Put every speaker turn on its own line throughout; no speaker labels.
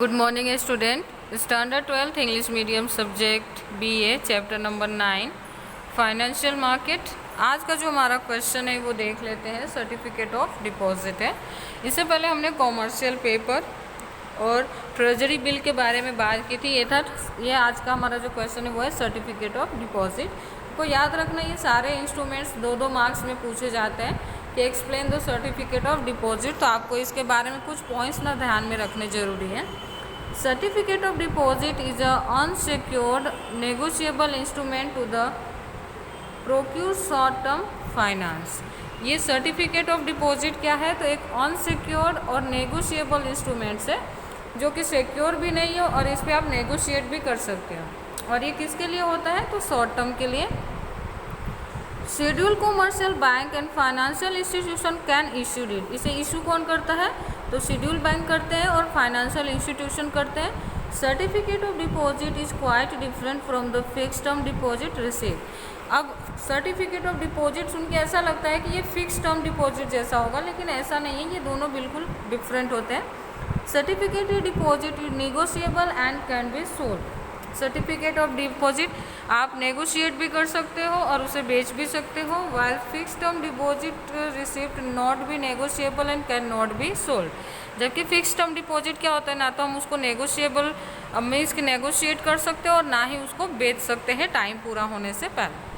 Good morning student. Standard 12th English medium subject BA chapter number 9 financial market. आज का जो हमारा question है वो देख लेते हैं। सर्टिफिकेट ऑफ डिपॉजिट है। इससे पहले हमने कॉमर्शियल पेपर और ट्रेजरी बिल के बारे में बात की थी। ये आज का हमारा जो क्वेश्चन है वो है सर्टिफिकेट ऑफ डिपॉजिट। को याद रखना, ये सारे इंस्ट्रूमेंट्स 2-2 मार्क्स में पूछे जाते हैं कि explain the certificate of deposit. तो आपको इसके बारे में कुछ पॉइंट्स ना ध्यान में रखने जरूरी है। Certificate of deposit is a unsecured negotiable instrument to the procure short term finance. ये सर्टिफिकेट ऑफ डिपॉजिट क्या है? तो एक अनसिक्योर्ड और नेगोशिएबल इंस्ट्रूमेंट्स है जो कि सिक्योर भी नहीं हो और इस पर आप नेगोशिएट भी कर सकते हो। और ये किसके लिए होता है? तो शॉर्ट टर्म के लिए। Schedule commercial bank and financial institution can issued it. इसे इशू कौन करता है? तो शेड्यूल बैंक करते हैं और फाइनेंशियल इंस्टीट्यूशन करते हैं। Certificate of deposit is quite different from the fix term deposit receive. अब सर्टिफिकेट ऑफ डिपॉजिट सुन के ऐसा लगता है कि ये फिक्स टर्म डिपॉजिट जैसा होगा, लेकिन ऐसा नहीं है। ये दोनों बिल्कुल डिफरेंट होते हैं। Certificate of deposit is negotiable and can be sold. Certificate of deposit आप नेगोशिएट भी कर सकते हो और उसे बेच भी सकते हो। While fix term deposit receipt not be negotiable and can not be sold. जबकि फिक्स टर्म डिपॉजिट क्या होता है? ना तो हम उसको नेगोशिएबल मीन्स कि नेगोशिएट कर सकते हो और ना ही उसको बेच सकते हैं टाइम पूरा होने से पहले।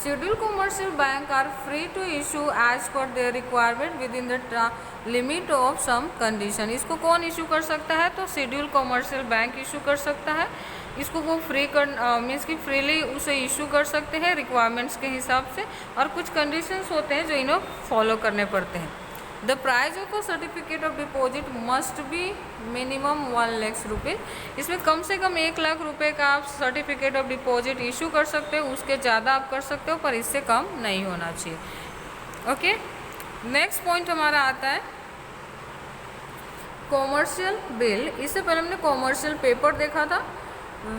Schedule commercial bank are free to issue as per their requirement within the limit of some condition. इसको कौन इशू कर सकता है? तो शेड्यूल कॉमर्शियल बैंक इशू कर सकता है। इसको वो फ्री कर मीन्स कि फ्रीली उसे इशू कर सकते हैं रिक्वायरमेंट्स के हिसाब से, और कुछ कंडीशंस होते हैं जो इन्हें फॉलो करने पड़ते हैं। The price of a certificate of deposit must be minimum 1 lakh रुपये। इसमें कम से कम 1 लाख रुपए का आप सर्टिफिकेट ऑफ डिपॉजिट इशू कर सकते हो। उसके ज़्यादा आप कर सकते हो पर इससे कम नहीं होना चाहिए। ओके, नेक्स्ट पॉइंट हमारा आता है कॉमर्शियल बिल। इससे पहले हमने कॉमर्शियल पेपर देखा था।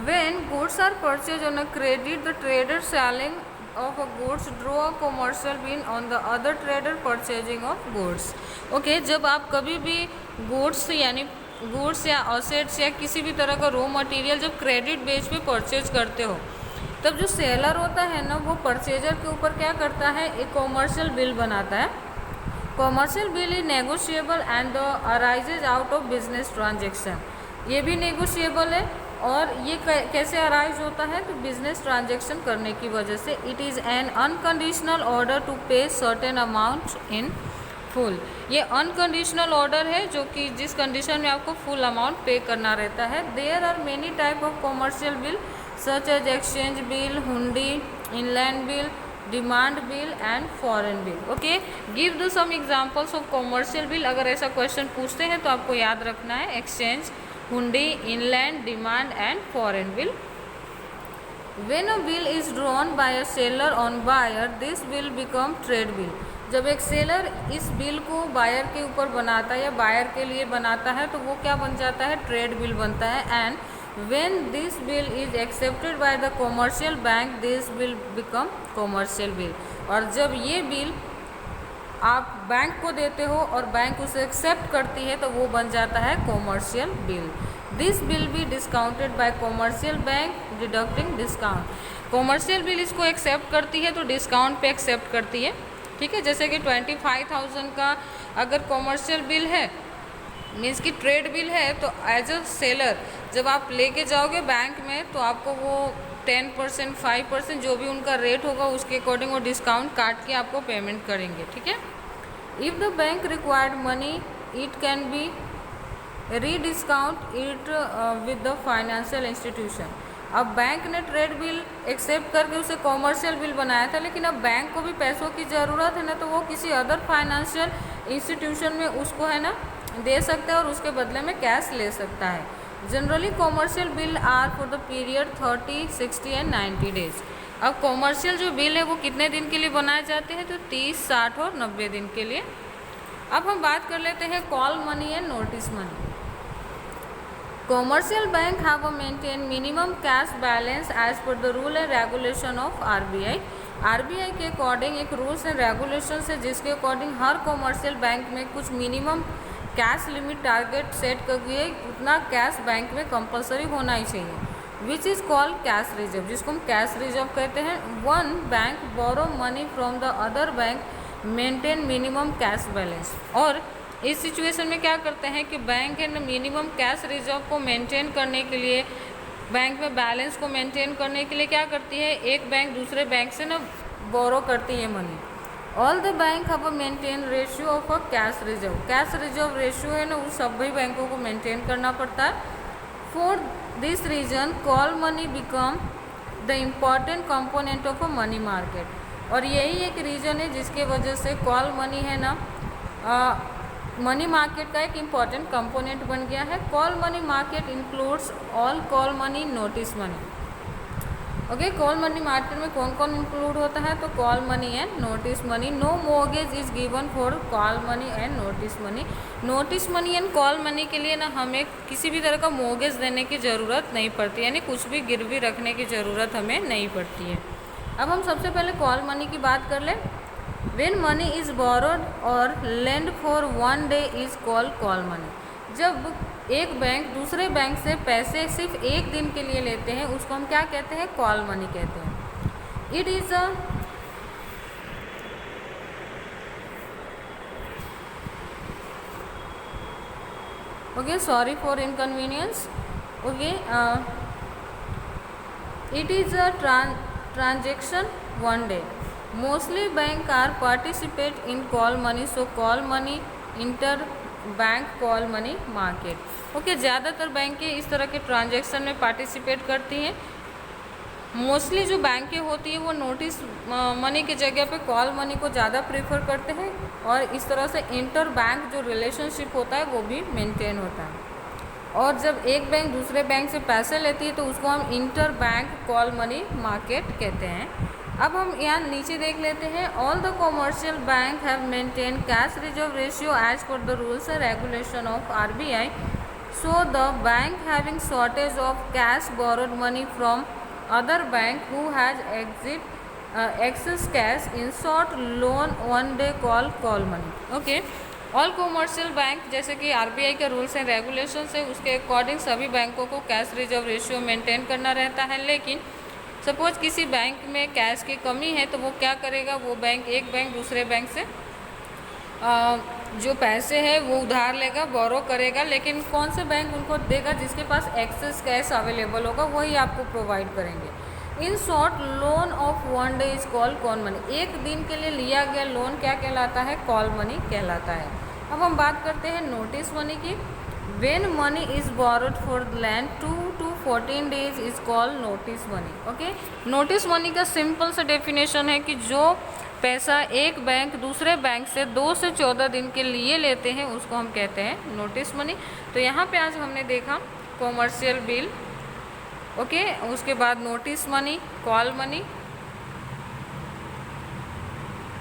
When goods are purchase on a credit the trader selling of a goods draw a commercial bill on the other trader purchasing of goods। Okay, जब आप कभी भी गुड्स यानी गुड्स या असेट्स या किसी भी तरह का रॉ मटेरियल जब क्रेडिट बेस पे परचेज करते हो, तब जो सेलर होता है ना, वो परचेजर के ऊपर क्या करता है? एक कॉमर्शियल बिल बनाता है। Commercial bill is negotiable and arises out of business transaction. ये भी नेगोशिएबल है और ये कैसे अराइज होता है? तो बिजनेस ट्रांजैक्शन करने की वजह से। It is an unconditional order to pay certain amount in full. ये अनकंडीशनल ऑर्डर है जो कि जिस कंडीशन में आपको फुल अमाउंट पे करना रहता है। There are many type of commercial bill such as exchange bill, hundi, inland bill, demand bill and foreign bill. Okay, give the some examples of commercial bill. अगर ऐसा क्वेश्चन पूछते हैं तो आपको याद रखना है एक्सचेंज, हुंडी, inland, demand and foreign bill. When a bill is drawn by a seller on buyer, this will become trade bill। जब एक सेलर इस बिल को बायर के ऊपर बनाता है या बायर के लिए बनाता है तो वो क्या बन जाता है? ट्रेड बिल बनता है। And when this bill is accepted by the commercial bank, this will become commercial bill। और जब ये बिल आप बैंक को देते हो और बैंक उसे एक्सेप्ट करती है तो वो बन जाता है commercial bill. This bill be discounted by commercial bank deducting discount. Commercial bill इसको एक्सेप्ट करती है तो डिस्काउंट पे एक्सेप्ट करती है। ठीक है, जैसे कि 25,000 का अगर कॉमर्शियल बिल है मीन्स कि ट्रेड बिल है, तो एज अ सेलर जब आप लेके जाओगे बैंक में तो आपको वो 10%, 5% जो भी उनका रेट होगा उसके अकॉर्डिंग वो डिस्काउंट काट के आपको पेमेंट करेंगे। ठीक है। If the bank required money it can be rediscount it with the financial institution. अब बैंक ने ट्रेड बिल एक्सेप्ट करके उसे कॉमर्शियल बिल बनाया था, लेकिन अब बैंक को भी पैसों की ज़रूरत है ना, तो वो किसी अदर फाइनेंशियल इंस्टीट्यूशन में उसको है ना दे सकता है और उसके बदले में कैश ले सकता है। Generally commercial bill are for the period 30, 60 and 90 days. अब कॉमर्शियल जो बिल है वो कितने दिन के लिए बनाए जाते हैं? तो 30, 60 और 90 दिन के लिए। अब हम बात कर लेते हैं call money and notice money. Commercial bank have a maintain minimum cash balance as per the rule and regulation of RBI. RBI के अकॉर्डिंग एक रूल्स एंड रेगुलेशन है जिसके अकॉर्डिंग हर कॉमर्शियल बैंक में कुछ minimum cash limit target set कर दिए, उतना कैश बैंक में कंपलसरी होना ही चाहिए, which is called cash reserve, जिसको हम कैश रिजर्व कहते हैं। One bank borrow money from the other bank maintain minimum cash balance. और इस सिचुएशन में क्या करते हैं कि बैंक है ना मिनिमम कैश रिजर्व को मेंटेन करने के लिए, बैंक में बैलेंस को मेंटेन करने के लिए क्या करती है, एक बैंक दूसरे बैंक से ना बोरो करती है money. All the bank have a maintain ratio of a cash reserve, cash reserve ratio है ना उस सभी बैंकों को मेंटेन करना पड़ता है। For this reason call money become the important component of a money market. और यही एक रीज़न है जिसके वजह से कॉल मनी है ना मनी मार्केट का एक इम्पॉर्टेंट कंपोनेंट बन गया है। Call money market includes all call money, notice money. Okay, call money market में कौन कौन इंक्लूड होता है, तो call money and notice money. No mortgage is given for call money and notice money. Notice money and call money के लिए ना हमें किसी भी तरह का मॉर्गेज देने की ज़रूरत नहीं पड़ती, यानी कुछ भी गिरवी रखने की ज़रूरत हमें नहीं पड़ती है। अब हम सबसे पहले कॉल मनी की बात कर लें। When money is borrowed or lent for one day is called call money। जब एक बैंक दूसरे बैंक से पैसे सिर्फ एक दिन के लिए लेते हैं उसको हम क्या कहते हैं, कॉल मनी कहते हैं। It is a okay, sorry for inconvenience. Okay, it is a transaction one day. Mostly bank are participate in call money, so call money inter bank call money market. Okay, ज़्यादातर बैंकें इस तरह के transaction में participate करती हैं। Mostly जो बैंकें होती हैं वो नोटिस मनी की जगह पे कॉल मनी को ज़्यादा प्रेफर करते हैं, और इस तरह से इंटर बैंक जो रिलेशनशिप होता है वो भी मेंटेन होता है। और जब एक बैंक दूसरे बैंक से पैसे लेती है तो उसको हम inter bank call money market कहते हैं। अब हम यहाँ नीचे देख लेते हैं। All the commercial bank have maintain cash reserve ratio as per the rules and regulation of RBI। So the bank having shortage of cash borrowed money from other bank who has excess cash in short loan one day call money. Okay, all commercial bank जैसे कि RBI के rules and regulation है उसके according सभी बैंकों को cash reserve ratio maintain करना रहता है। लेकिन सपोज किसी बैंक में कैश की कमी है तो वो क्या करेगा, वो बैंक एक बैंक दूसरे बैंक से जो पैसे हैं वो उधार लेगा, बोरो करेगा, लेकिन कौन से बैंक उनको देगा, जिसके पास एक्सेस कैश अवेलेबल होगा वही आपको प्रोवाइड करेंगे। इन short loan of one day is called call money. एक दिन के लिए लिया गया लोन क्या कहलाता है, कॉल मनी कहलाता है। अब हम बात करते हैं नोटिस मनी की। When money is borrowed for lend 2 to 14 days is called notice money। Okay, notice money का सिंपल सा डेफिनेशन है कि जो पैसा एक बैंक दूसरे बैंक से 2 से 14 दिन के लिए लेते हैं उसको हम कहते हैं नोटिस मनी। तो यहाँ पे आज हमने देखा कॉमर्शियल बिल, ओके, उसके बाद नोटिस मनी, कॉल मनी,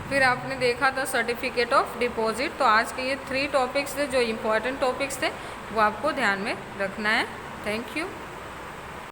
फिर आपने देखा था सर्टिफिकेट ऑफ डिपॉजिट। तो आज के ये 3 टॉपिक्स थे जो इम्पोर्टेंट टॉपिक्स थे, वो आपको ध्यान में रखना है। Thank you.